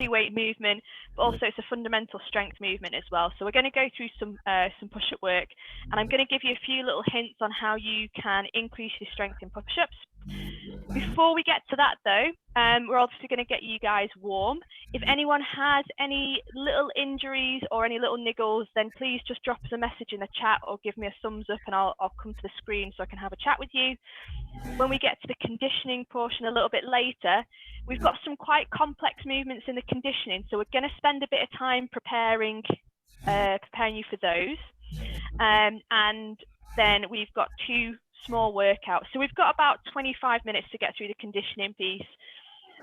weight movement, but also it's a fundamental strength movement as well. So we're going to go through some push-up work, and I'm going to give you a few little hints on how you can increase your strength in push-ups. Before we get to that though, we're obviously going to get you guys warm. If anyone has any little injuries or any little niggles, then please just drop us a message in the chat or give me a thumbs up, and I'll come to the screen so I can have a chat with you. When we get to the conditioning portion a little bit later, we've got some quite complex movements in the conditioning, so we're going to spend a bit of time preparing you for those. And then we've got 2 small workouts. So we've got about 25 minutes to get through the conditioning piece.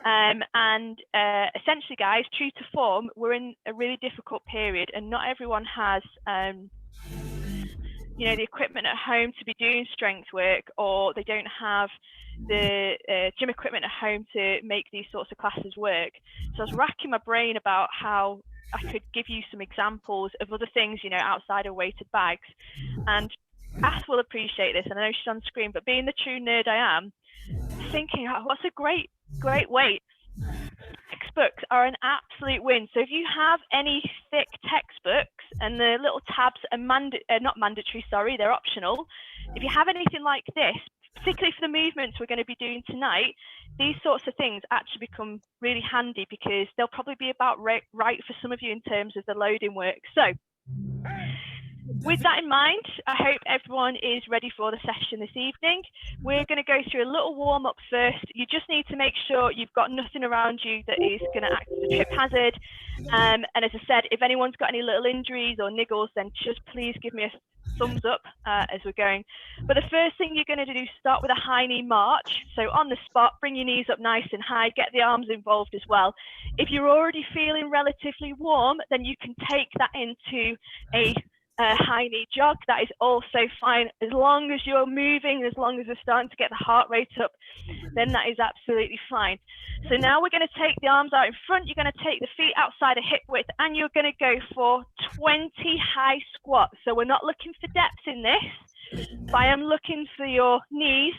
Essentially, guys, true to form, we're in a really difficult period, and not everyone has you know, the equipment at home to be doing strength work, or they don't have the gym equipment at home to make these sorts of classes work. So I was racking my brain about how I could give you some examples of other things, you know, outside of weighted bags. And Ash will appreciate this, and I know she's on screen, but being the true nerd I am, thinking, oh, what's a great weight? Textbooks are an absolute win. So if you have any thick textbooks, and the little tabs are not mandatory, sorry, they're optional. If you have anything like this, particularly for the movements we're going to be doing tonight, these sorts of things actually become really handy, because they'll probably be about right for some of you in terms of the loading work. So with that in mind, I hope everyone is ready for the session this evening. We're going to go through a little warm-up first. You just need to make sure you've got nothing around you that is going to act as a trip hazard. And as I said, if anyone's got any little injuries or niggles, then just please give me a thumbs up as we're going. But the first thing you're going to do is start with a high knee march. So on the spot, bring your knees up nice and high, get the arms involved as well. If you're already feeling relatively warm, then you can take that into a high knee jog. That is also fine, as long as you're moving, as long as you're starting to get the heart rate up, then that is absolutely fine. So now we're going to take the arms out in front, you're going to take the feet outside of hip width, and you're going to go for 20 high squats. So we're not looking for depth in this, but I am looking for your knees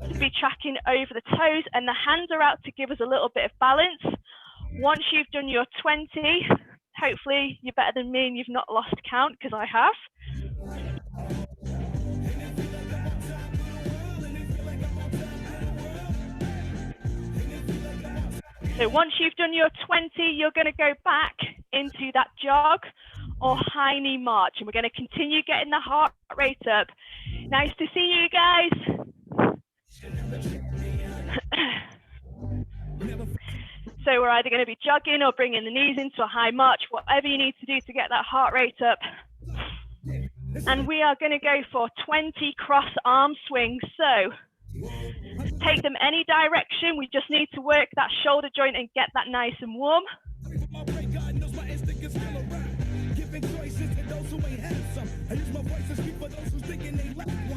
to be tracking over the toes, and the hands are out to give us a little bit of balance. Once you've done your 20, hopefully you're better than me and you've not lost count, because I have. So once you've done your 20, you're going to go back into that jog or high knee march, and we're going to continue getting the heart rate up. Nice to see you guys. So we're either going to be jogging or bringing the knees into a high march, whatever you need to do to get that heart rate up. And we are going to go for 20 cross arm swings. So take them any direction. We just need to work that shoulder joint and get that nice and warm.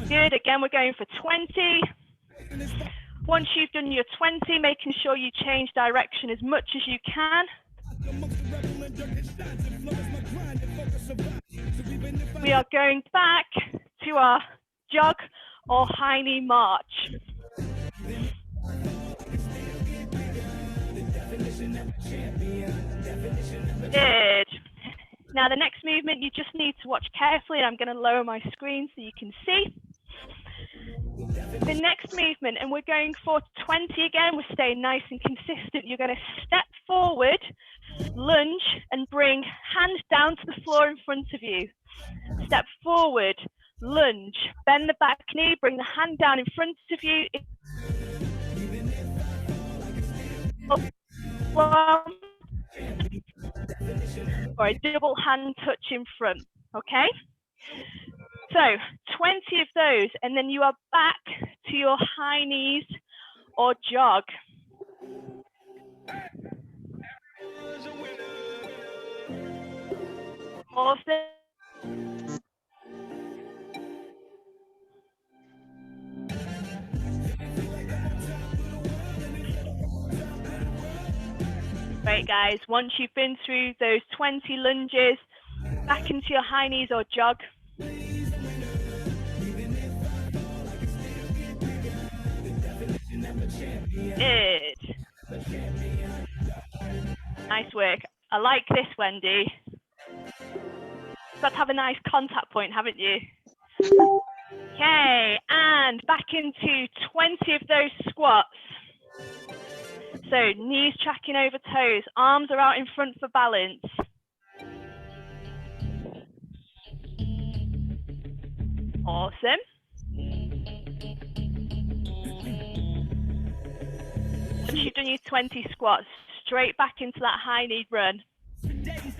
Good. Again, we're going for 20. Once you've done your 20, making sure you change direction as much as you can. We are going back to our jog or high knee march. Good. Now the next movement you just need to watch carefully, and I'm going to lower my screen so you can see. The next movement, and we're going for 20 again, we're staying nice and consistent. You're going to step forward, lunge, and bring hand down to the floor in front of you. Step forward, lunge, bend the back knee, bring the hand down in front of you. Or a double hand touch in front, okay? So 20 of those, and then you are back to your high knees or jog. Awesome. Great, guys. Once you've been through those 20 lunges, back into your high knees or jog. Good. Nice work. I like this, Wendy. You've got to have a nice contact point, haven't you? Okay, and back into 20 of those squats. So knees tracking over toes, arms are out in front for balance. Awesome. Once you've done your 20 squats, straight back into that high knee run.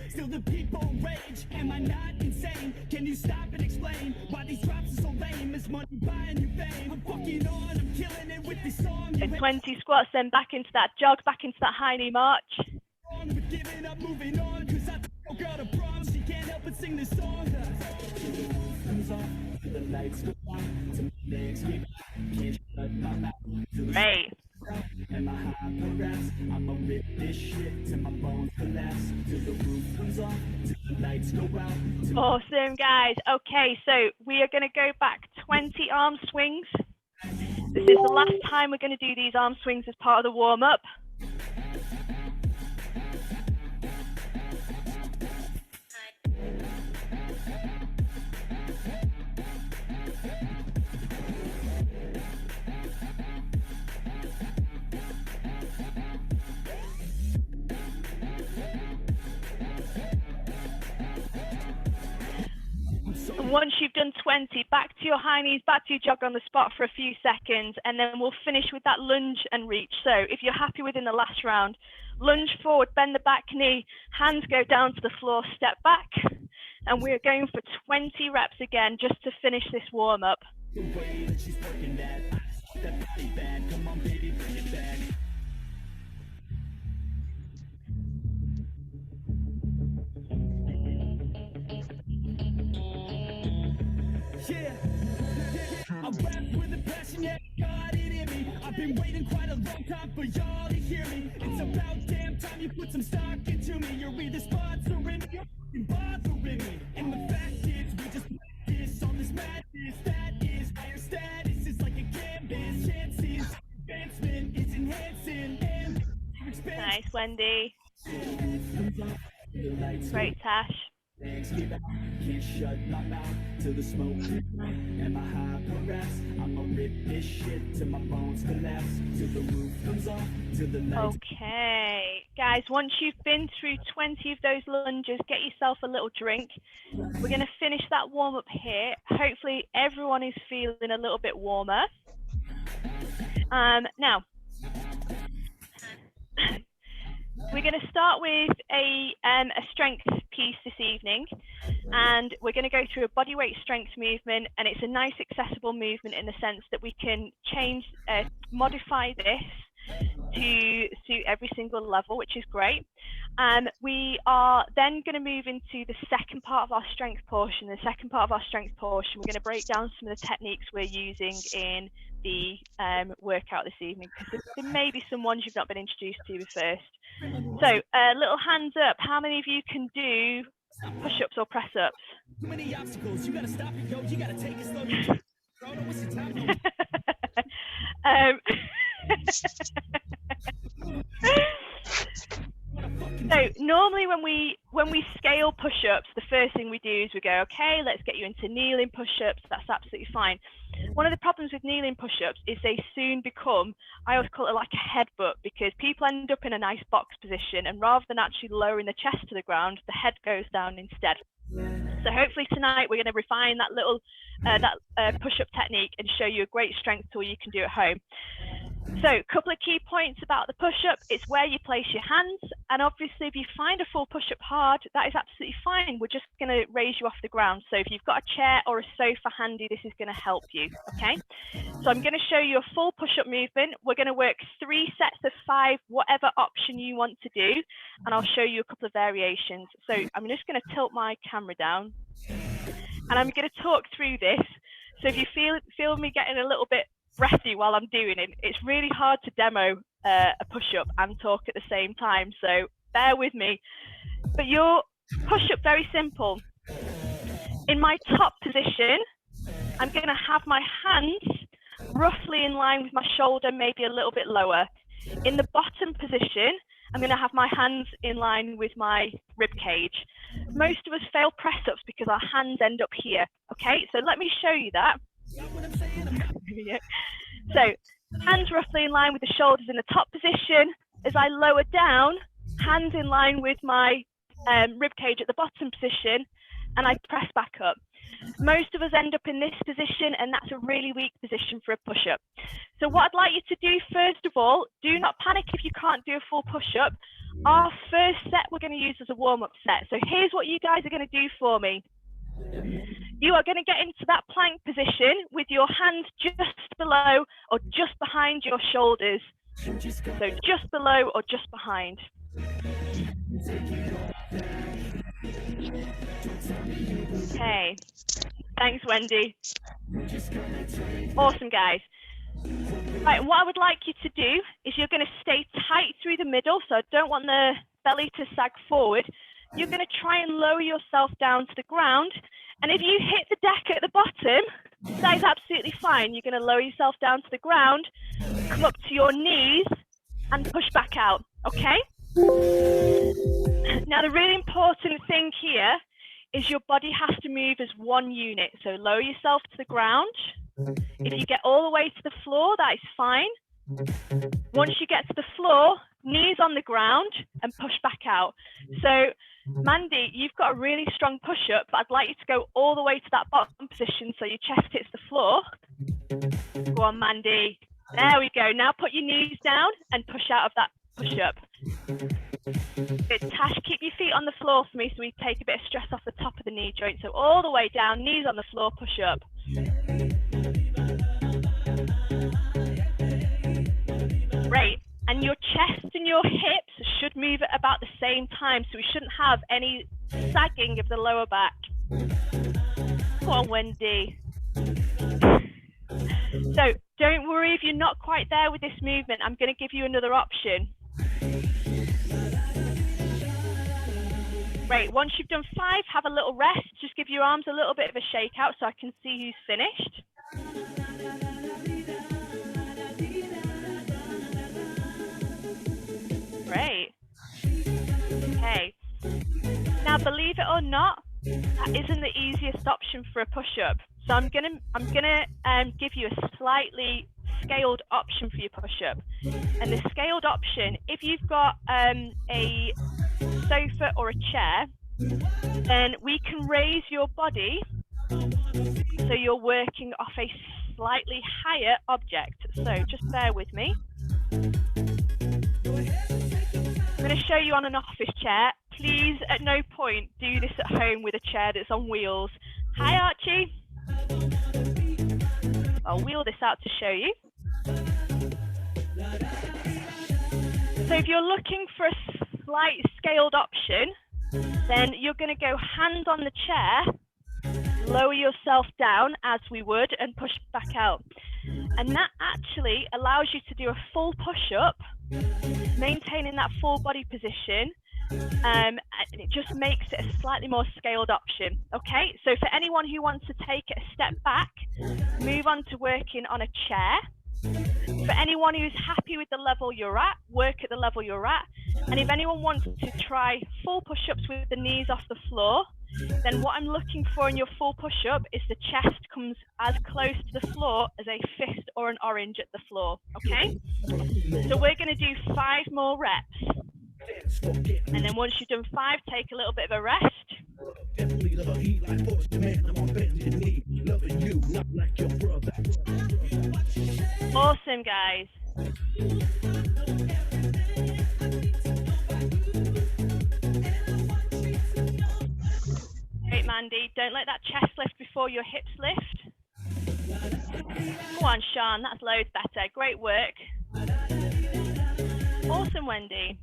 Still the people rage. Am I not insane? Can you stop and explain why these drops are so lame? Is money buying you fame? I'm fucking on, I'm killing it with this song. So 20 squats, then back into that jog, back into that high knee march. Giving up, moving on, cause I took a girl to prom. She can't help but sing this song. The lights go out to my legs get can't shut my mouth. Great. And my high progress, I'ma rip this shit till my bones collapse, till the roof comes off, till the lights go out. Awesome, guys. Okay, so we are going to go back 20 arm swings. This is the last time we're going to do these arm swings as part of the warm-up. Once you've done 20, back to your high knees, back to your jog on the spot for a few seconds, and then we'll finish with that lunge and reach. So if you're happy within the last round, lunge forward, bend the back knee, hands go down to the floor, step back, and we're going for 20 reps again just to finish this warm-up. The way that she's working that body bad. Come on, baby, bring it back. Yeah, I rap with a passion, yeah, got it in me. I've been waiting quite a long time for y'all to hear me. It's about damn time you put some stock into me. You're either sponsoring me or fucking bothering me. And the fact is, we just practice on this madness. That is higher status, is like a canvas. Chances, advancement is enhancing. And Nice, Wendy. Great, Tash. can't shut my mouth till the smoke and my high progress. I'ma rip this shit till my bones collapse, till the roof comes off, till the lights. Okay, guys, once you've been through 20 of those lunges, get yourself a little drink. We're going to finish that warm-up here. Hopefully everyone is feeling a little bit warmer. Now, we're going to start with a strength piece this evening, and we're going to go through a bodyweight strength movement, and it's a nice accessible movement in the sense that we can modify this to suit every single level, which is great. We are then going to move into the second part of our strength portion. The second part of our strength portion, we're going to break down some of the techniques we're using in the workout this evening, because there may be some ones you've not been introduced to first. So little hands up, how many of you can do push-ups or press-ups? Too many obstacles, you gotta stop and go, you gotta take it slow. What's the time? So normally when we scale push-ups, the first thing we do is we go, okay, let's get you into kneeling push-ups. That's absolutely fine. One of the problems with kneeling push-ups is they soon become, I always call it like a headbutt, because people end up in a nice box position, and rather than actually lowering the chest to the ground, the head goes down instead. So hopefully tonight we're going to refine that little push-up technique and show you a great strength tool you can do at home. So a couple of key points about the push-up. It's where you place your hands, and obviously if you find a full push-up hard, that is absolutely fine. We're just going to raise you off the ground. So if you've got a chair or a sofa handy, this is going to help you, okay? So I'm going to show you a full push-up movement. We're going to work 3 sets of 5, whatever option you want to do, and I'll show you a couple of variations. So I'm just going to tilt my camera down, and I'm going to talk through this. So if you feel me getting a little bit breathy while I'm doing it, it's really hard to demo a push-up and talk at the same time, so bear with me. But your push-up, very simple. In my top position, I'm going to have my hands roughly in line with my shoulder, maybe a little bit lower. In the bottom position, I'm going to have my hands in line with my rib cage. Most of us fail press-ups because our hands end up here. Okay, so let me show you that. So hands roughly in line with the shoulders in the top position. As I lower down, hands in line with my rib cage at the bottom position, and I press back up. Most of us end up in this position, and that's a really weak position for a push-up. So what I'd like you to do, first of all, do not panic if you can't do a full push-up. Our first set we're going to use as a warm-up set. So here's what you guys are going to do for me. You are going to get into that plank position with your hands just below or just behind your shoulders. So just below or just behind. Okay. Thanks, Wendy. Awesome, guys. Right, what I would like you to do is you're going to stay tight through the middle, so I don't want the belly to sag forward. You're going to try and lower yourself down to the ground, and if you hit the deck at the bottom, that is absolutely fine. You're going to lower yourself down to the ground, come up to your knees, and push back out, okay? Now, the really important thing here is your body has to move as one unit. So lower yourself to the ground. If you get all the way to the floor, that is fine. Once you get to the floor, knees on the ground and push back out. So Mandy, you've got a really strong push-up, but I'd like you to go all the way to that bottom position so your chest hits the floor. Go on, Mandy. There we go. Now put your knees down and push out of that push-up. Good. Tash, keep your feet on the floor for me so we take a bit of stress off the top of the knee joint. So all the way down, knees on the floor, push up. Great. And your chest and your hips should move at about the same time, so we shouldn't have any sagging of the lower back. Go on, Wendy. So don't worry if you're not quite there with this movement. I'm going to give you another option. Great. Once you've done 5, have a little rest. Just give your arms a little bit of a shake out so I can see who's finished. Great. Okay. Now, believe it or not, that isn't the easiest option for a push-up. So I'm gonna give you a slightly scaled option for your push-up. And the scaled option, if you've got a sofa or a chair, then we can raise your body so you're working off a slightly higher object. So just bear with me. I'm going to show you on an office chair. Please, at no point, do this at home with a chair that's on wheels. Hi, Archie. I'll wheel this out to show you. So if you're looking for a slight scaled option, then you're going to go hands on the chair, lower yourself down as we would, and push back out. And that actually allows you to do a full push-up, maintaining that full body position, and it just makes it a slightly more scaled option. Okay, so for anyone who wants to take it a step back, move on to working on a chair. For anyone who's happy with the level you're at, work at the level you're at. And if anyone wants to try full push-ups with the knees off the floor, then what I'm looking for in your full push-up is the chest comes as close to the floor as a fist or an orange at the floor, okay? So we're going to do 5 more reps. And then once you've done 5, take a little bit of a rest. Awesome, guys. Great, Mandy. Don't let that chest lift before your hips lift. Go on, Sean. That's loads better. Great work. Awesome, Wendy.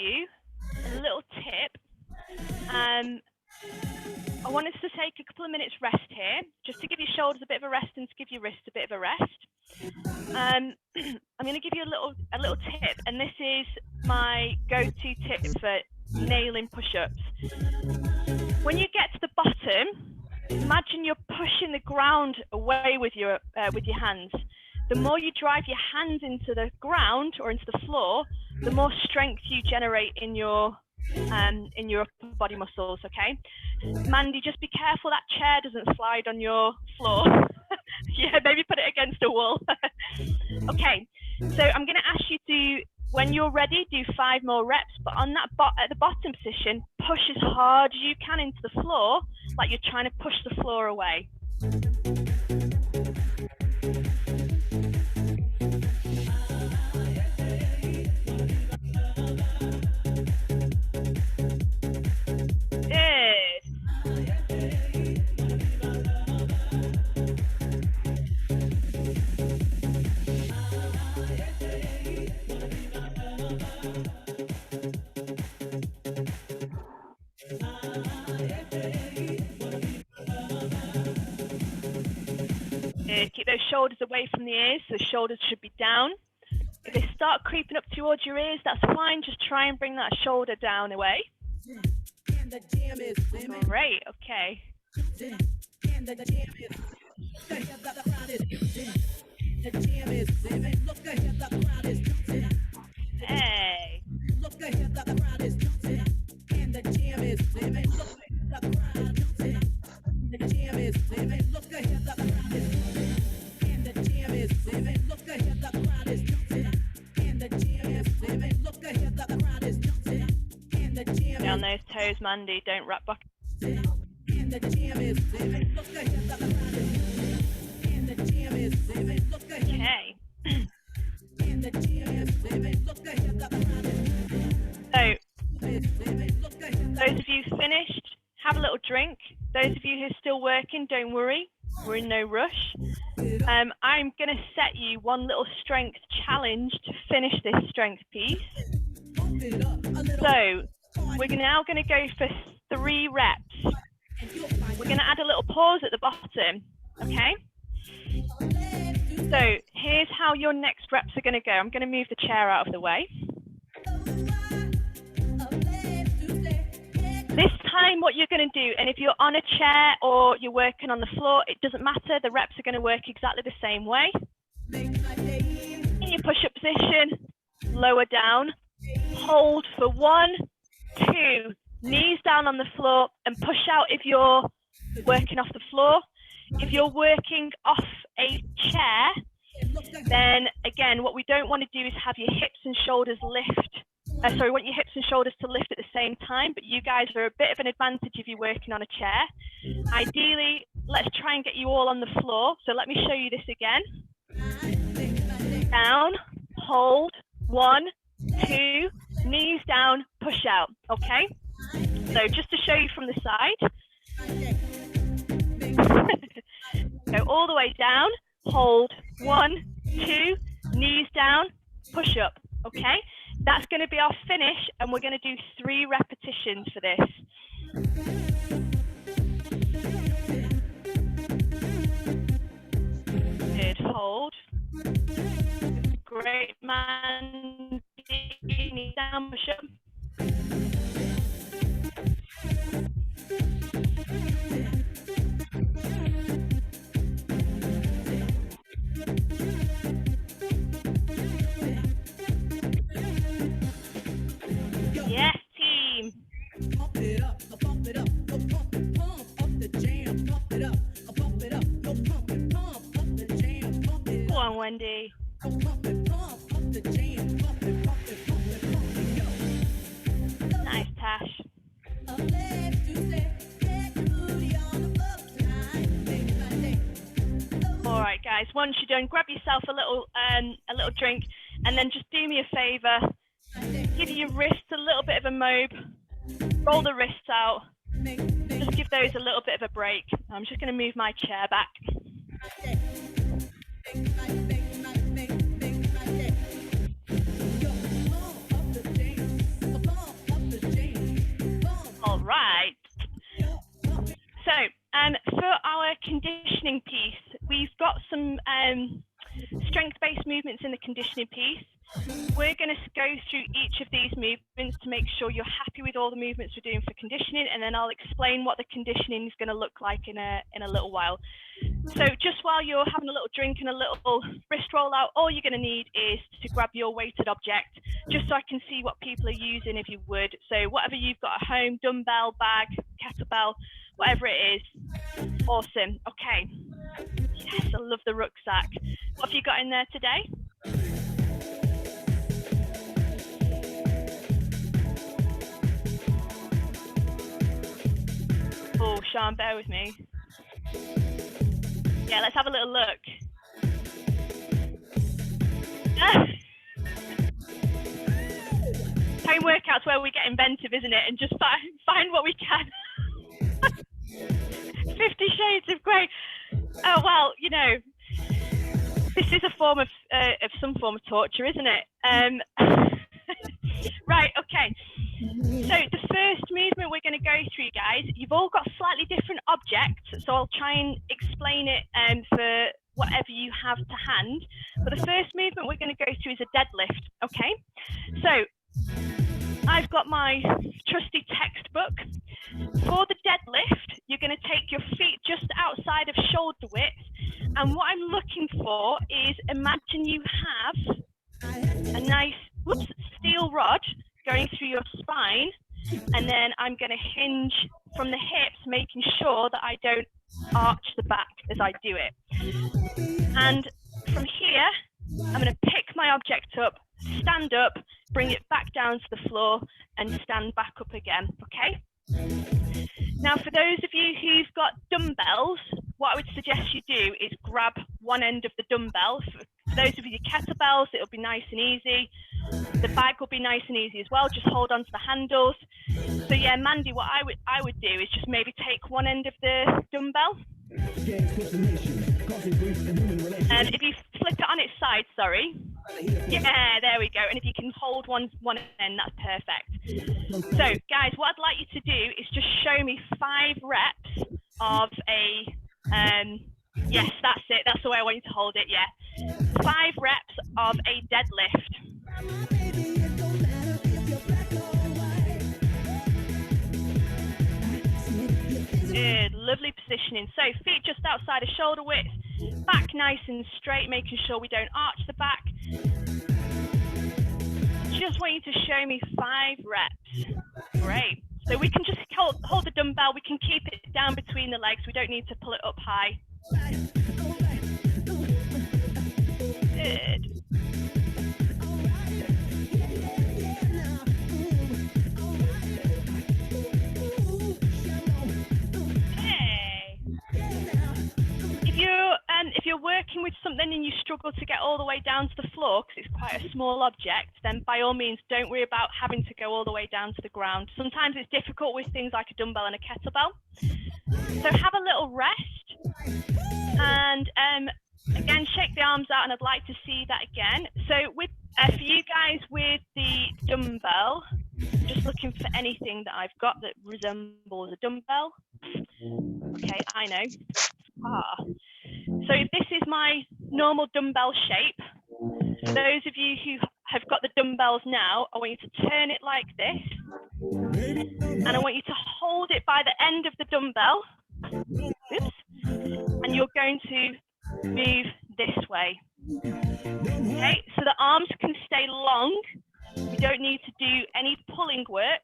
you a little tip. I want us to take a couple of minutes rest here, just to give your shoulders a bit of a rest and to give your wrists a bit of a rest. I'm going to give you a little tip, and this is my go-to tip for nailing push-ups. When you get to the bottom, imagine you're pushing the ground away with your hands. The more you drive your hands into the ground or into the floor, the more strength you generate in your upper body muscles. Okay, Mandy, just be careful that chair doesn't slide on your floor. Yeah, maybe put it against a wall. Okay, so I'm going to ask you to, when you're ready, do 5 more reps, but on that at the bottom position, push as hard as you can into the floor, like you're trying to push the floor away. Keep those shoulders away from the ears, so the shoulders should be down. If they start creeping up towards your ears, that's fine. Just try and bring that shoulder down away. Great, okay. Hey. Down those toes, Mandy. Don't wrap back. Okay. So, those of you finished, have a little drink. Those of you who are still working, don't worry. We're in no rush. I'm going to set you one little strength challenge to finish this strength piece. So, we're now going to go for 3 reps. We're going to add a little pause at the bottom, okay? So, here's how your next reps are going to go. I'm going to move the chair out of the way. This time, what you're going to do, and if you're on a chair or you're working on the floor, it doesn't matter. The reps are going to work exactly the same way. In your push-up position, lower down, hold for 1, 2, knees down on the floor, and push out if you're working off the floor. If you're working off a chair, then again, what we don't want to do is have your hips and shoulders lift. We want your hips and shoulders to lift at the same time, but you guys are a bit of an advantage if you're working on a chair. Ideally, let's try and get you all on the floor. So let me show you this again. Down, hold, 1, 2, knees down, push out, okay? So just to show you from the side. Go all the way down, hold, 1, 2, knees down, push up, okay? That's going to be our finish, and we're going to do 3 repetitions for this. Good, hold. Great, man. Knees down, push up. Yes, team. Pump it up, pump it up, pump it, pump up the jam, pump it up, pump it up, pump it, pump up the jam, pump it. Go on, Wendy. Pump it, pump up the jam, pump it, pump it, pump it, pump it, go. Nice, Tash. All right, guys. Once you're done, grab yourself a little drink, and then just do me a favor. Give your wrists a little bit of a mobe. Roll the wrists out. Just give those a little bit of a break. I'm just going to move my chair back. strength-based movements in the conditioning piece. We're going to go through each of these movements to make sure you're happy with all the movements we're doing for conditioning, and then I'll explain what the conditioning is going to look like in a little while. So just while you're having a little drink and a little wrist roll out, all you're going to need is to grab your weighted object, just so I can see what people are using, if you would. So whatever you've got at home, dumbbell, bag, kettlebell, whatever it is. Awesome. Okay. Yes, I love the rucksack. What have you got in there today? Oh, Sean, bear with me. Yeah, let's have a little look. Home workouts where we get inventive, isn't it? And just find what we can. 50 Shades of Grey. Oh, well, you know, this is a form of some form of torture, isn't it? Right, okay. So the first movement we're going to go through, guys, you've all got slightly different objects, so I'll try and explain it for whatever you have to hand. But the first movement we're going to go through is a deadlift, okay? So I've got my trusty textbook. For the deadlift, you're going to take your feet just outside of shoulder width. And what I'm looking for is, imagine you have a nice steel rod going through your spine, and then I'm going to hinge from the hips, making sure that I don't arch the back as I do it. And from here, I'm going to pick my object up, stand up, bring it back down to the floor, and stand back up again, okay? Now, for those of you who've got dumbbells, what I would suggest you do is grab one end of the dumbbell. For those of you with kettlebells, it'll be nice and easy. The bag will be nice and easy as well. Just hold on to the handles. So yeah, Mandy, what I would do is just maybe take one end of the dumbbell. And if you flip it on its side, sorry. Yeah, there we go. And if you can hold one end, that's perfect. So guys, what I'd like you to do is just show me 5 reps of a, yes, that's it. That's the way I want you to hold it, yeah. 5 reps of a deadlift. Good, lovely positioning. So feet just outside of shoulder width, back nice and straight, making sure we don't arch the back. Just want you to show me 5 reps. Great. So we can just hold the dumbbell. We can keep it down between the legs. We don't need to pull it up high. Good. If you're working with something and you struggle to get all the way down to the floor because it's quite a small object, then by all means don't worry about having to go all the way down to the ground. Sometimes it's difficult with things like a dumbbell and a kettlebell. So have a little rest, and again, shake the arms out, and I'd like to see that again. So with for you guys with the dumbbell, just looking for anything that I've got that resembles a dumbbell. Okay, I know. So if this is my normal dumbbell shape, for those of you who have got the dumbbells now, I want you to turn it like this, and I want you to hold it by the end of the dumbbell. Oops. And you're going to move this way. Okay, so the arms can stay long. You don't need to do any pulling work,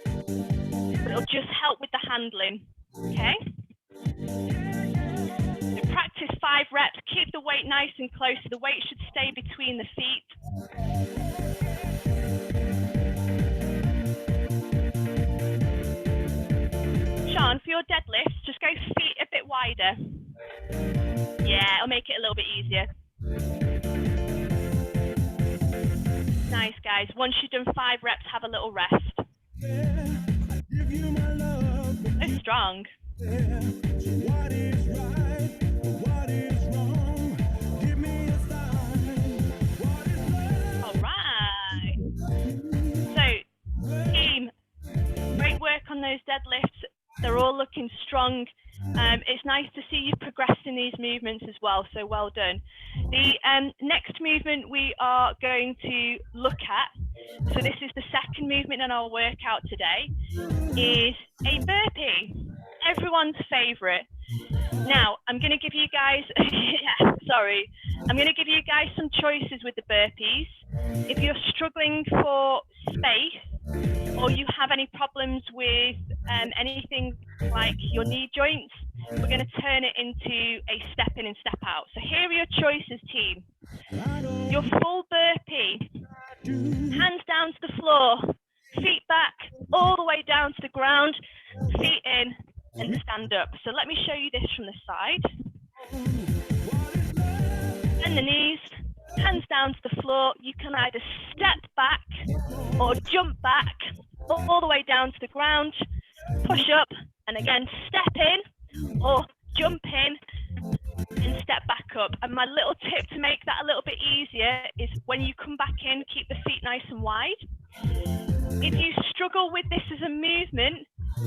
but it'll just help with the handling. Okay. So practice 5 reps. Keep the weight nice and close. So the weight should stay between the feet. Sean, for your deadlifts, just go feet a bit wider. Yeah, it'll make it a little bit easier. Nice, guys. Once you've done 5 reps, have a little rest. So strong. All right. So, team, great work on those deadlifts. They're all looking strong. It's nice to see you progressed in these movements as well, so well done. The next movement we are going to look at, so this is the second movement in our workout today, is a burpee, everyone's favorite. Now, I'm going to give you guys, I'm going to give you guys some choices with the burpees. If you're struggling for space or you have any problems with anything like your knee joints, we're going to turn it into a step in and step out. So here are your choices, team. Your full burpee, hands down to the floor, feet back, all the way down to the ground, feet in, and stand up. So let me show you this from the side. Bend the knees, hands down to the floor. You can either step back or jump back all the way down to the ground, push up, and again step in or jump in and step back up. And my little tip to make that a little bit easier is when you come back in, keep the feet nice and wide. If you struggle with this as a movement,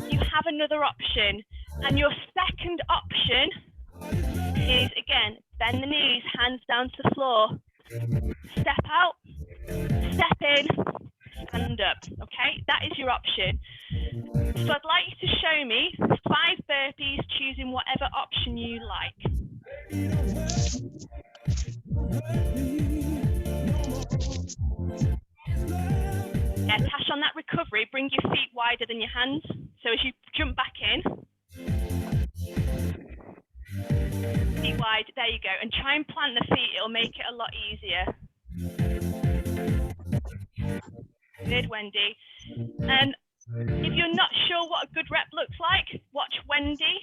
you have another option, and your second option is, again, bend the knees, hands down to the floor, step out, step in, stand up. Okay, that is your option. So I'd like you to show me 5 burpees, choosing whatever option you like. Yeah, Tash, on that recovery, bring your feet wider than your hands. So as you jump back in, feet wide, there you go. And try and plant the feet, it'll make it a lot easier. Good, Wendy. If you're not sure what a good rep looks like, watch Wendy.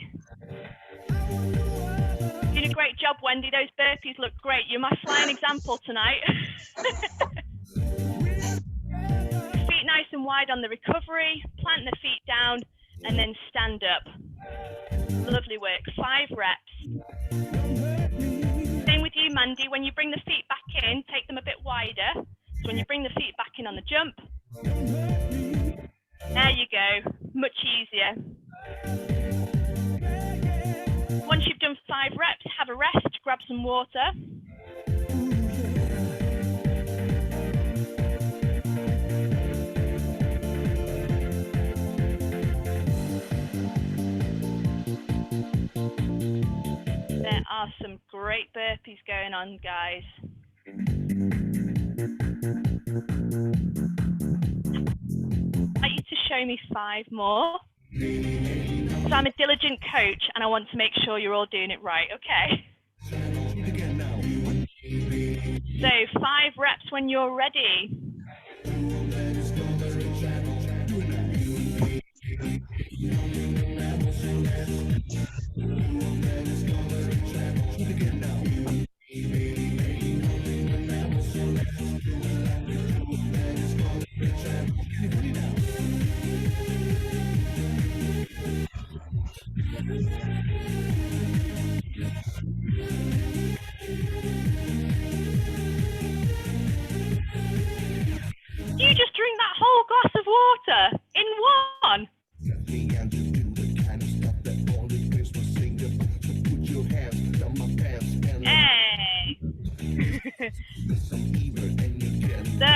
You did a great job, Wendy. Those burpees look great. You're my flying example tonight. Feet nice and wide on the recovery, plant the feet down, and then stand up. Lovely work. 5 reps. Same with you, Mandy. When you bring the feet back in, take them a bit wider. So when you bring the feet back in on the jump, there you go. Much easier. Once you've done 5 reps, have a rest, grab some water. There are some great burpees going on, guys. I'd like you to show me 5 more. So I'm a diligent coach and I want to make sure you're all doing it right, okay? So 5 reps when you're ready. You just drink that whole glass of water in one. Hey. So,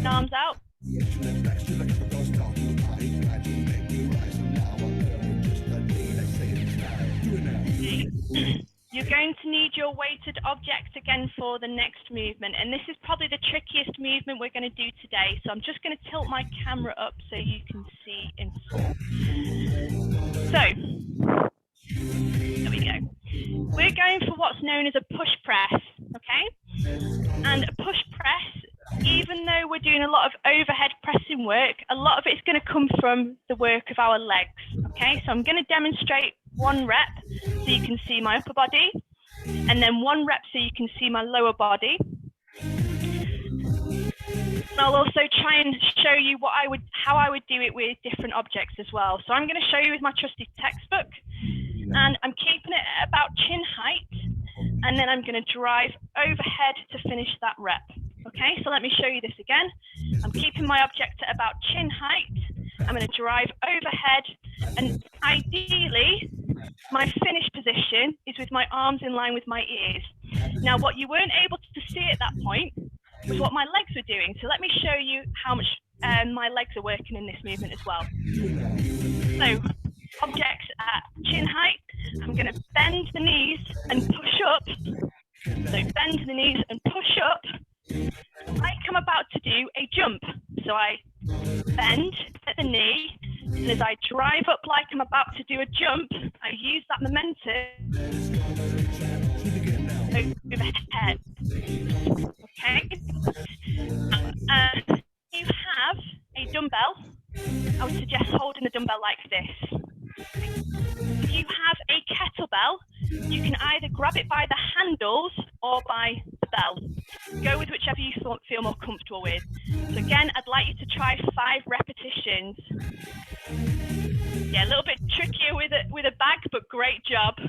arms out. You're going to need your weighted object again for the next movement, and this is probably the trickiest movement we're going to do today. So I'm just going to tilt my camera up so you can see in full. So there we go. We're going for what's known as a push press, okay? And a push press, even though we're doing a lot of overhead pressing work, a lot of it's going to come from the work of our legs, okay? So I'm going to demonstrate 1 rep so you can see my upper body, and then 1 rep so you can see my lower body. I'll also try and show you how I would do it with different objects as well. So I'm going to show you with my trusty textbook, and I'm keeping it at about chin height, and then I'm going to drive overhead to finish that rep. Okay, so let me show you this again. I'm keeping my object at about chin height. I'm going to drive overhead, and ideally, my finish position is with my arms in line with my ears. Now, what you weren't able to see at that point was what my legs were doing. So let me show you how much my legs are working in this movement as well. So, objects at chin height, I'm going to bend the knees and push up. So bend the knees and push up like I'm about to do a jump. So I bend at the knee, and as I drive up like I'm about to do a jump, I use that momentum overhead. Okay? You have a dumbbell. I would suggest holding the dumbbell like this. If you have a kettlebell, you can either grab it by the handles or by the bell. Go with whichever you feel more comfortable with. So again, I'd like you to try 5 repetitions. Yeah, a little bit trickier with a bag, but great job.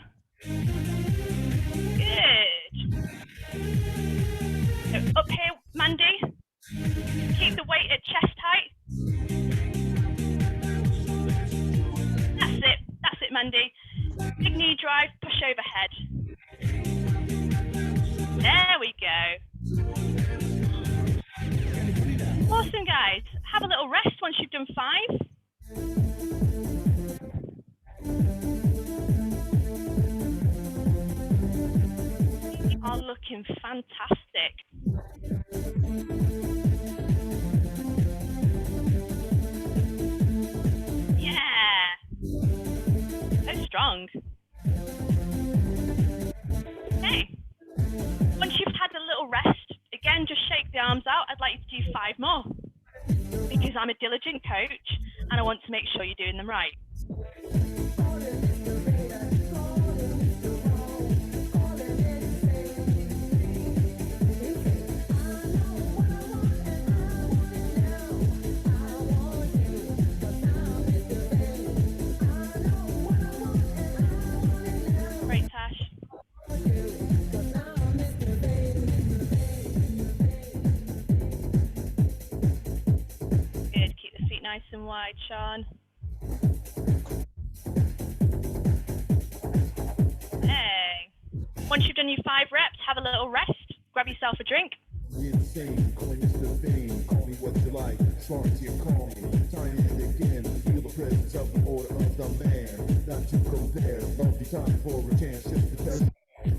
Good. So up here, Mandy, keep the weight at chest height. That's it, Mandy. Big knee drive, push overhead. There we go. Awesome, guys. Have a little rest once you've done 5. You are looking fantastic. Yeah. So strong. Okay. Once you've had a little rest, again, just shake the arms out. I'd like you to do 5 more because I'm a diligent coach and I want to make sure you're doing them right. Great, Tash. Good, keep the feet nice and wide, Sean. Hey. Once you've done your 5 reps, have a little rest, grab yourself a drink. Insane, call me Mr. Fame, call me what you like, strong to your call me, time and again, feel the presence of the order of the man, not to compare, love be time for a chance, just because,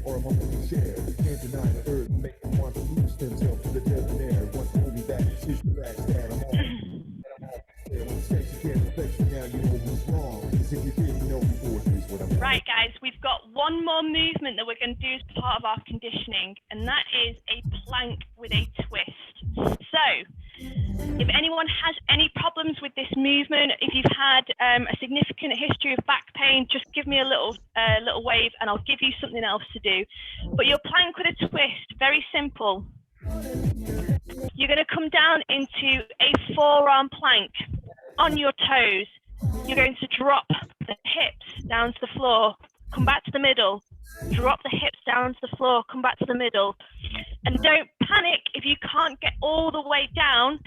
or a moment to share, can't deny the earth, make them want to lose themselves to the debonair, once hold me back, is the facts that I'm on. Right, guys, we've got one more movement that we're going to do as part of our conditioning, and that is a plank with a twist. So, if anyone has any problems with this movement, if you've had a significant history of back pain, just give me a little wave and I'll give you something else to do. But your plank with a twist, very simple. You're going to come down into a forearm plank on your toes. You're going to drop the hips down to the floor, come back to the middle, drop the hips down to the floor, come back to the middle. And don't panic if you can't get all the way down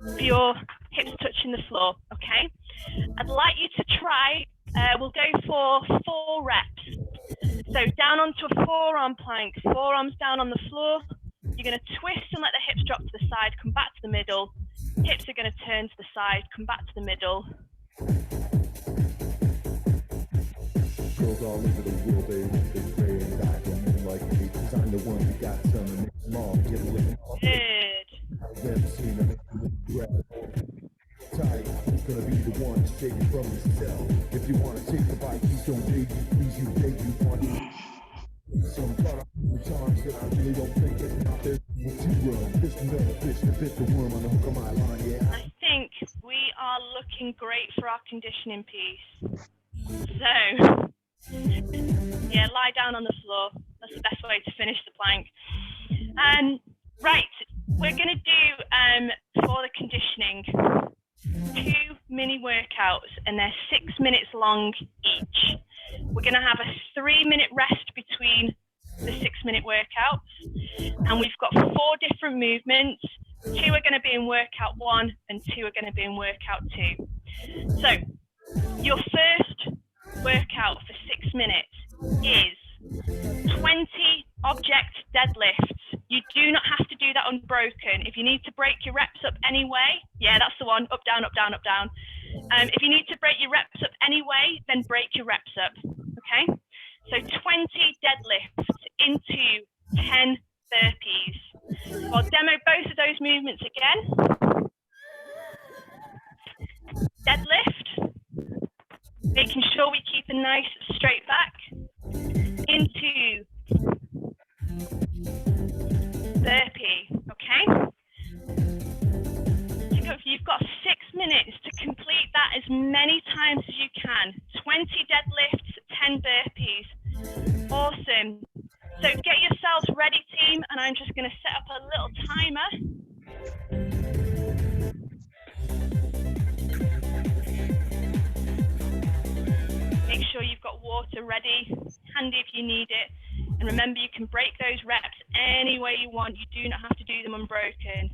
for your hips touching the floor, okay? I'd like you to try, we'll go for 4 reps. So down onto a forearm plank, forearms down on the floor. You're going to twist and let the hips drop to the side, come back to the middle. Hips are going to turn to the side, come back to the middle. Girls all over the world, they pray and die for men like me, 'cause I'm the one who got some and make them all get a little Good. I've never seen a man grab tight. Who's gonna be the one to take it from himself? If you wanna take the bite, please don't beg you, please you beg you want it. Some times that I really don't think that out there to run. Fish another fish to fit the worm on the hook of my line, yeah. I think we are looking great for our conditioning piece. So, yeah, lie down on the floor. That's the best way to finish the plank. Right, we're going to do, for the conditioning, 2 mini workouts, and they're 6 minutes long each. We're going to have a 3-minute rest between the 6-minute workouts. And we've got 4 different movements. 2 are going to be in workout 1 and 2 are going to be in workout 2. So your first workout for 6 minutes is 20 object deadlifts. You do not have to do that unbroken. If you need to break your reps up anyway, yeah, that's the one, up, down, up, down, up, down. If you need to break your reps up anyway, then break your reps up, okay? So 20 deadlifts into 10 burpees. I'll demo both of those movements again. Deadlift, making sure we keep a nice straight back, into burpee, okay? So you've got 6 minutes to complete that as many times as you can. 20 deadlifts, 10 burpees. Awesome. So get yourselves ready, team, and I'm just going to set up a little timer. Make sure you've got water ready, handy if you need it. And remember, you can break those reps any way you want. You do not have to do them unbroken.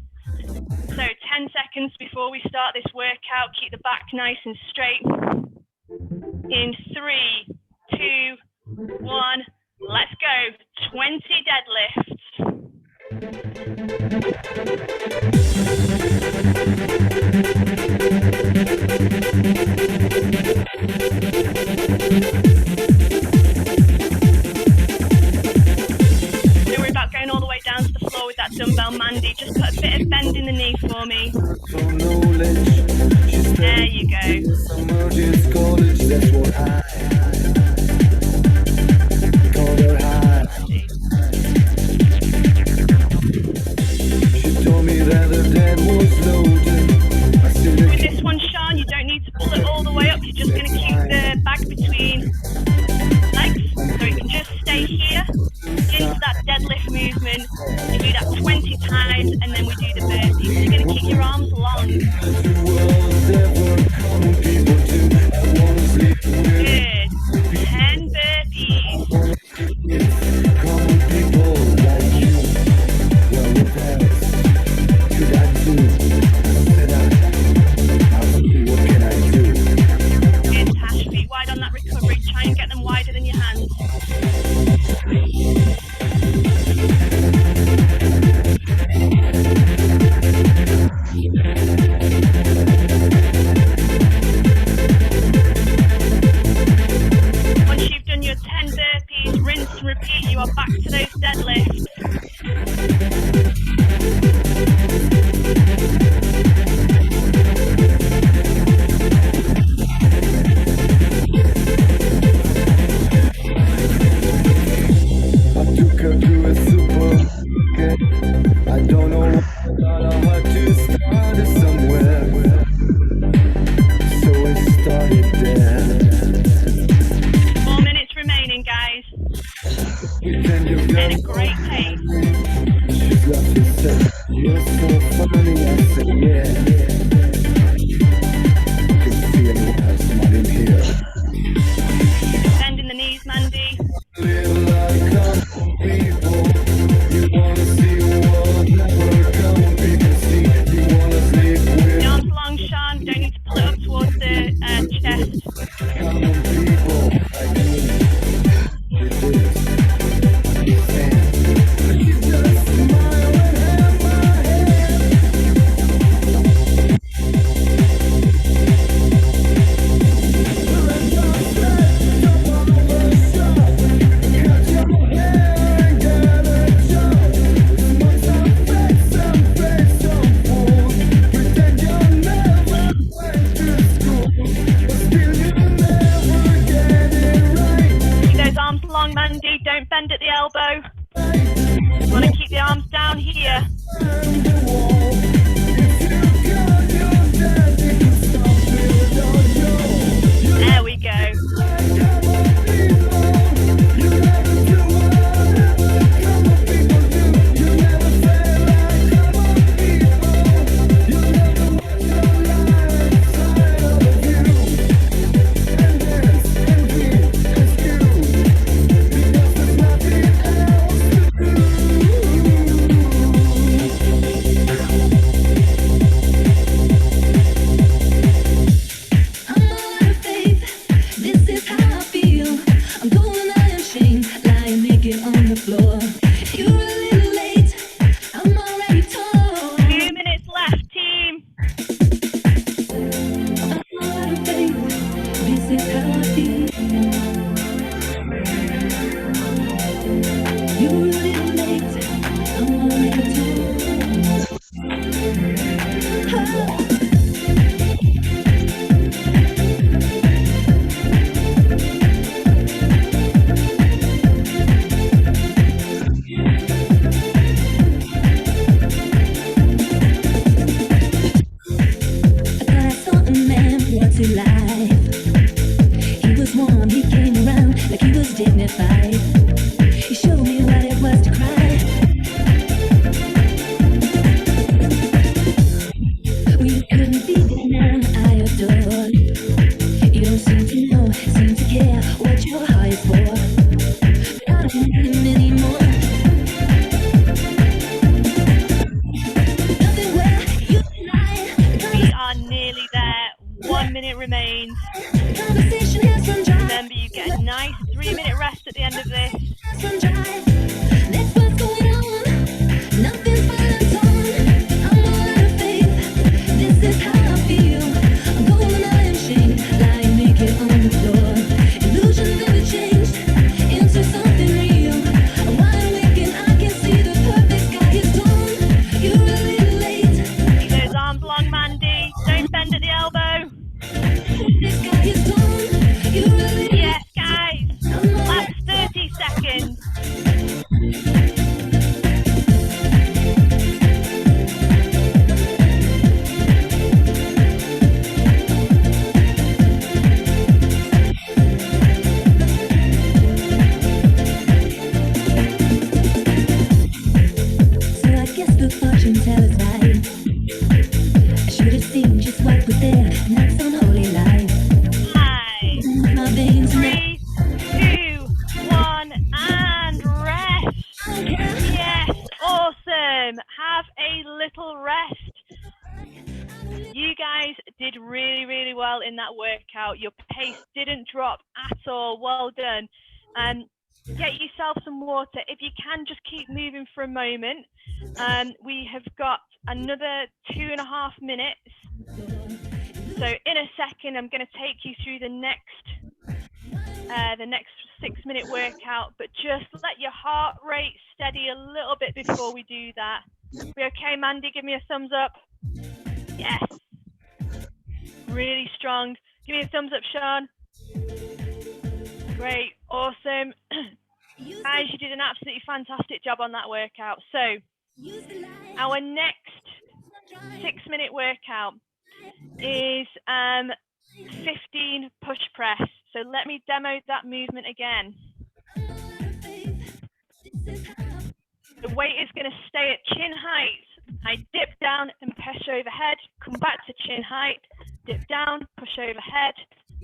So 10 seconds before we start this workout, keep the back nice and straight. In 3, 2, 1, let's go. 20 deadlifts. Don't worry about going all the way down to the floor with that dumbbell, Mandy. Just put a bit of bend in the knee for me. There you go. With this one, Sean, you don't need to pull it all the way up. You're just going to keep the bag between legs, so it can just stay here into that deadlift movement. You do that 20 times, and then we do the burpees. So you're going to keep your arms long. Good. 10 burpees. Good, Tash. Feet wide on that recovery. Try fight. You showed me what it was to cry. Well, you couldn't be the man I adored. You don't seem to know, seem to care what your heart is for. But I don't need him anymore. Nothing where you lie. We are nearly there. 1 minute remains. The conversation has run dry. Remember, you get a nice 3-minute rest at the end of this. Has run dry. That's what's going on. Nothing's violent on. I'm all out of faith. This is how I feel. I'm going out in shame, lying naked on the floor. Illusion never changed into something real. I'm wide awake and I can see the perfect sky is torn. You're a little late. Keep those arms long, Mandy. Don't bend at the elbow. The sky is torn. You're a little Yes, guys. Last 30 seconds. So I guess the fortune teller's right. I should have seen just what was there, not some holy light. 5, My veins now. 3, 2, 1, and rest. Yes, awesome. Have a little rest. You guys did really, really well in that workout. Your pace didn't drop at all. Well done. Get yourself some water. If you can, just keep moving for a moment. We have got another 2.5 minutes. So in a second, I'm going to take you through the next 6-minute workout, but just let your heart rate steady a little bit before we do that. We okay, Mandy? Give me a thumbs up. Yes. Really strong. Give me a thumbs up, Sean. Great. Awesome. Guys, you did an absolutely fantastic job on that workout. So our next 6-minute workout is 15 push press. So let me demo that movement again. The weight is going to stay at chin height. I dip down and push overhead, come back to chin height, dip down, push overhead,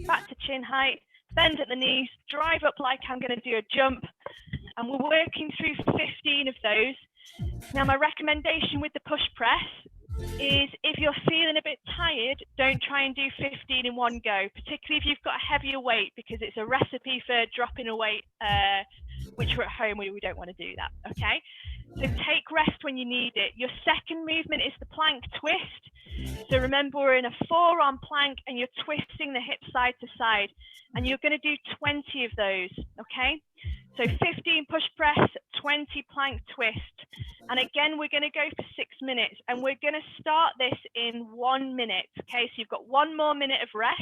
back to chin height, bend at the knees, drive up like I'm going to do a jump. And we're working through 15 of those. Now, my recommendation with the push press is if you're feeling a bit tired, don't try and do 15 in one go, particularly if you've got a heavier weight, because it's a recipe for dropping a weight, which we're at home, we don't want to do that, okay? So take rest when you need it. Your second movement is the plank twist. So remember, we're in a forearm plank and you're twisting the hip side to side, and you're going to do 20 of those, okay? So 15 push press, 20 plank twist. And again, we're going to go for 6 minutes, and we're going to start this in 1 minute, okay? So you've got 1 more minute of rest.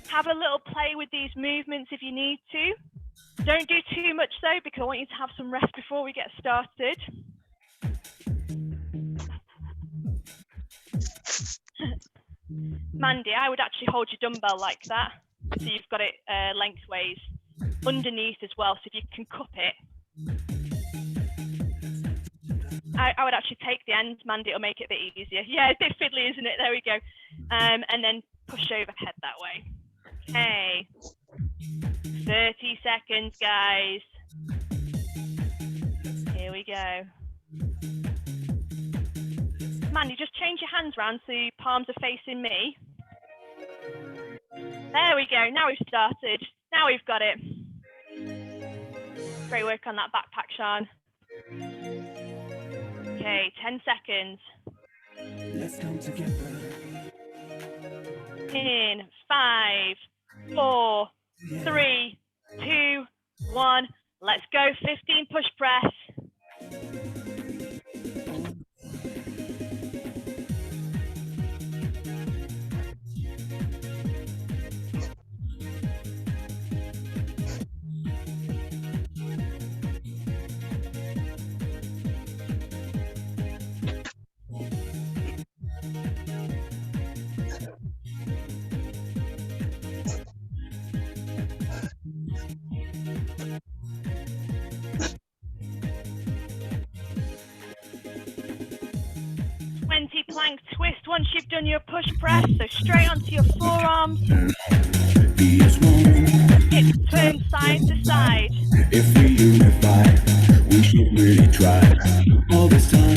Have a little play with these movements if you need to. Don't do too much though, because I want you to have some rest before we get started. Mandy, I would actually hold your dumbbell like that, so you've got it lengthways, underneath as well, so if you can cup it. I would actually take the end, Mandy, it'll make it a bit easier. Yeah, it's a bit fiddly, isn't it? There we go. And then push overhead that way. Okay. 30 seconds, guys. Here we go. Mandy, just change your hands round so your palms are facing me. There we go. Now we've started. Now we've got it. Great work on that backpack, Sean. Okay, 10 seconds. Let's come together. In 5, 4, 3, 2, 1. Let's go. 15 push press. on your push press, so straight onto your forearms. Hips turn side to side. If we unify, we should really try. All this time,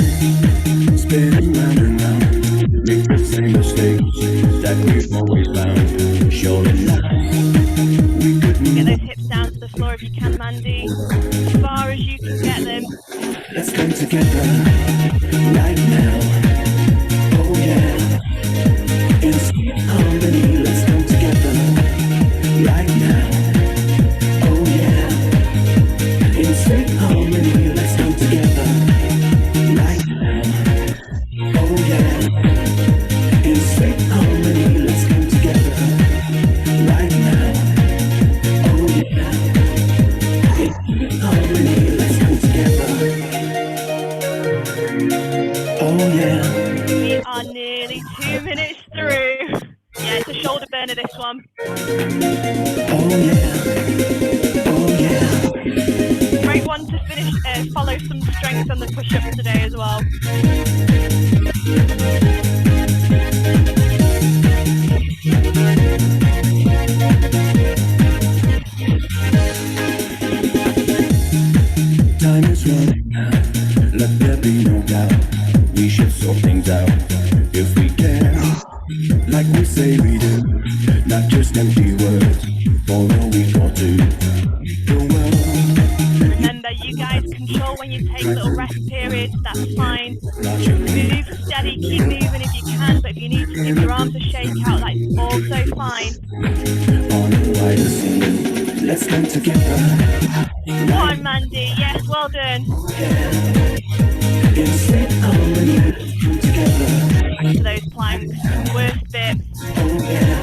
spinning round and round, make the same mistakes that we've always found. Sure enough, we could move. Get those hips down to the floor if you can, Mandy. As far as you can get them. Let's come together right now. Oh yeah, in sweet harmony. Let's come together right now. Oh yeah, in sweet harmony. Let's come together right now. Oh yeah, in sweet harmony. Let's come together right now. Oh yeah, in sweet harmony. Let's come together. Oh yeah. We are nearly 2 minutes through. Yeah, it's a shoulder burner, this one. Oh yeah. Oh yeah. Great one to finish, follow some strength on the push-ups today as well. Time is running out, let there be no doubt. We should sort things out if we can, like we say we do. Not just empty words for a week or two. The world, Remember, you guys control when you take little rest periods, that's fine. Move steady, keep moving if you can, but if you need to give your arms a shake out, that's also fine. on a wider scene, let's come together. Go on, Mandy, yes, well done. In sweet harmony, let's come together. Back to those planks, worst bit. Oh yeah.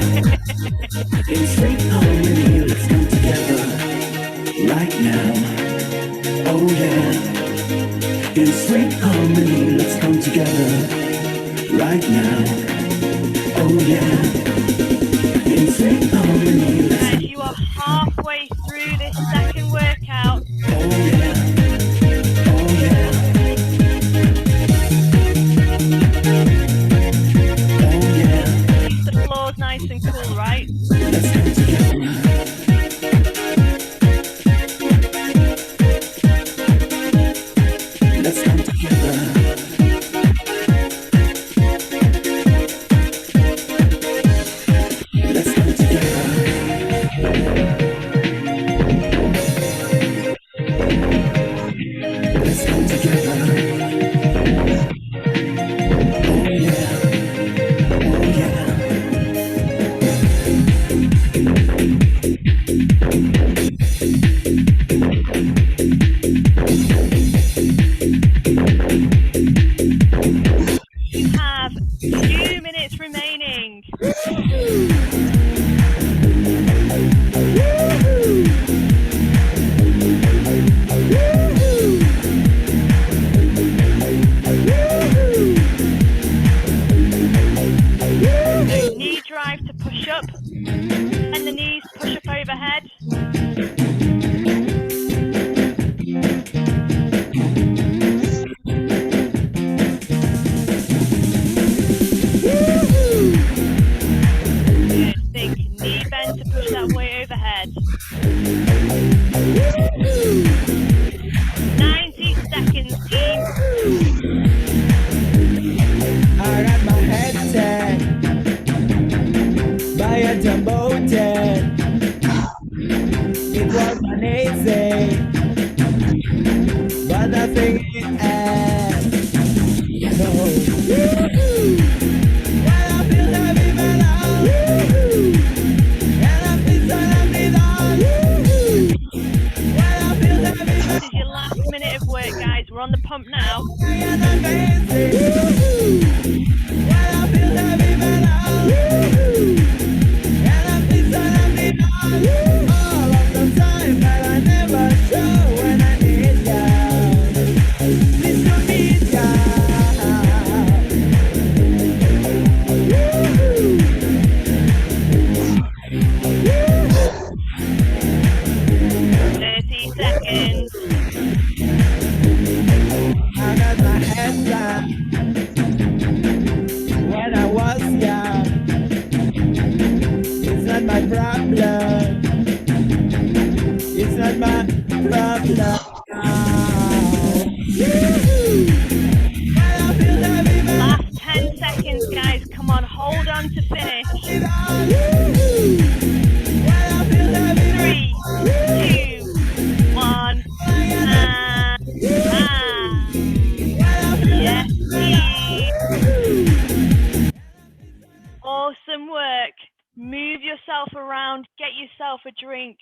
In sweet harmony, let's come together right now. Oh yeah. In sweet harmony, let's come together right now. Oh yeah. In sweet harmony, let's As you are halfway through this second workout, oh yeah. Oh yeah. Oh yeah. keep the floors nice and cool, right? Let's come together. Let's come together. Let's come together. Let's come together. Oh yeah. Oh yeah. You have 2 minutes remaining. So knee drive to push up, and the knees push up overhead. Good, big knee bend to push that way overhead. 90 seconds, team. I got my head tag by a jumbo jet. It was amazing, but nothing it adds. No. When I feel heavy metal, and I feel so heavy down. When I feel heavy This is your last minute of work, guys. We're on the pump now. and amazing. When I feel heavy metal, and I feel so heavy down. All of the time that I never show when I need ya. Please don't need ya. 30 seconds. I got my head down when I was my problem. It's not my problem. Last 10 seconds, guys. Come on, hold on to finish. 3, 2, 1. Yes, awesome work. Move yourself around, get yourself a drink.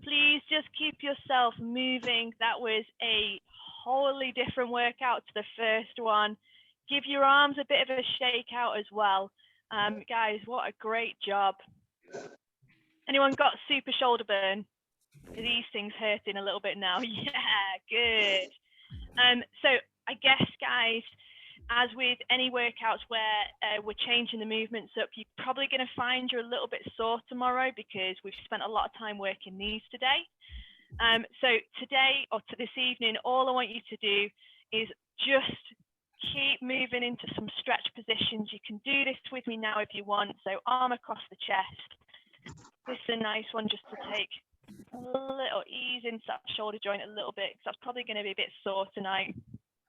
Please just keep yourself moving. That was a wholly different workout to the first one. Give your arms a bit of a shake out as well. Guys, what a great job. Anyone got super shoulder burn? Are these things hurting a little bit now? Yeah, good. So I guess, guys, as with any workouts where we're changing the movements up, you're probably going to find you're a little bit sore tomorrow because we've spent a lot of time working these today. So today or to this evening, all I want you to do is just keep moving into some stretch positions. You can do this with me now if you want. So arm across the chest. This is a nice one just to take a little ease into that shoulder joint a little bit, because that's probably going to be a bit sore tonight,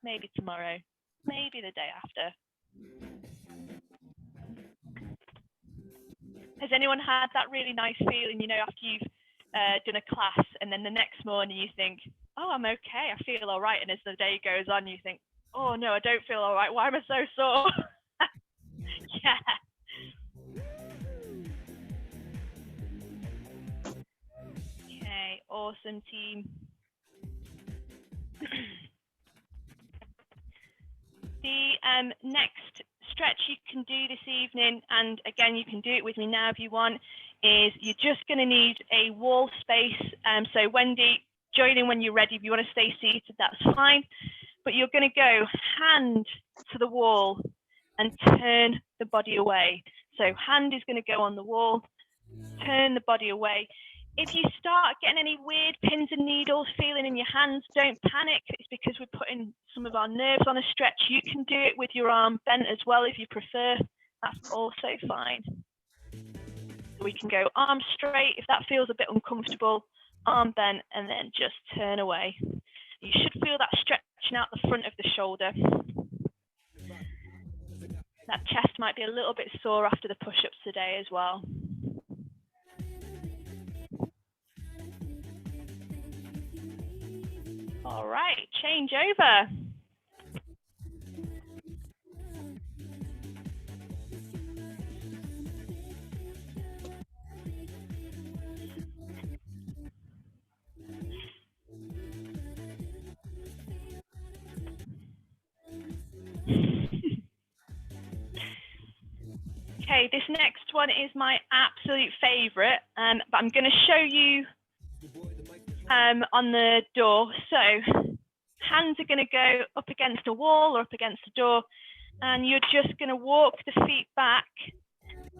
maybe tomorrow, maybe the day after. Has anyone had that really nice feeling, you know, after you've done a class and then the next morning you think, oh, I'm okay, I feel all right, and as the day goes on you think, oh no, I don't feel all right, why am I so sore? Yeah. Okay, awesome team. The next stretch you can do this evening, and again you can do it with me now if you want, is you're just going to need a wall space. So Wendy, join in when you're ready. If you want to stay seated, that's fine, but you're going to go hand to the wall and turn the body away. So hand is going to go on the wall, turn the body away. If you start getting any weird pins and needles feeling in your hands, don't panic. It's because we're putting some of our nerves on a stretch. You can do it with your arm bent as well if you prefer. That's also fine. We can go arm straight if that feels a bit uncomfortable, arm bent, and then just turn away. You should feel that stretching out the front of the shoulder. That chest might be a little bit sore after the push-ups today as well. All right, change over. Okay, this next one is my absolute favorite, but I'm going to show you on the door. So hands are going to go up against a wall or up against the door, and you're just going to walk the feet back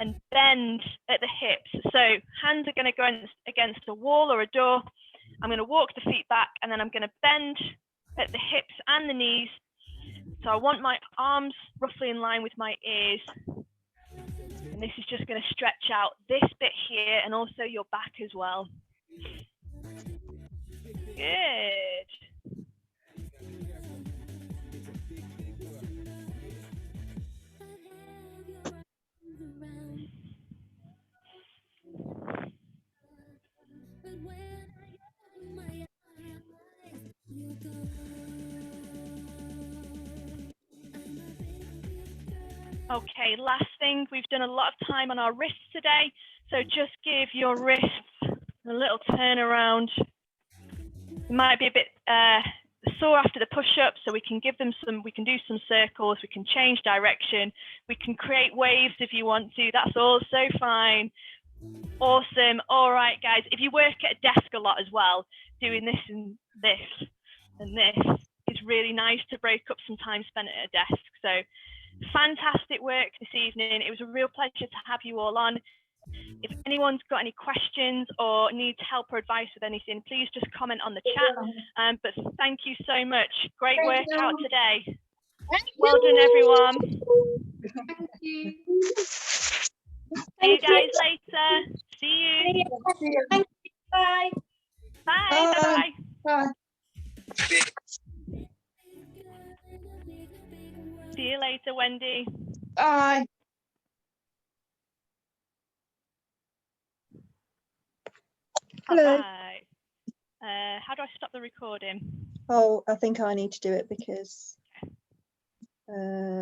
and bend at the hips. So hands are going to go against a wall or a door. I'm going to walk the feet back, and then I'm going to bend at the hips and the knees. So I want my arms roughly in line with my ears. And this is just going to stretch out this bit here and also your back as well. Good. Okay, last thing, we've done a lot of time on our wrists today, so just give your wrists a little turn around. It might be a bit sore after the push-up, so we can give them some, we can do some circles, we can change direction, we can create waves if you want to, that's also fine. Awesome. All right, guys, if you work at a desk a lot as well, doing this and this and this is really nice to break up some time spent at a desk. So fantastic work this evening. It was a real pleasure to have you all on. If anyone's got any questions or needs help or advice with anything, please just comment on the chat. But thank you so much. Great workout today. Well done, everyone. Thank you. See you guys later. See you. See you later, Wendy. Bye. Hello. Alright. How do I stop the recording? Oh, I think I need to do it because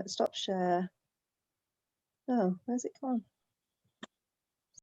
stop share. Oh, where's it gone?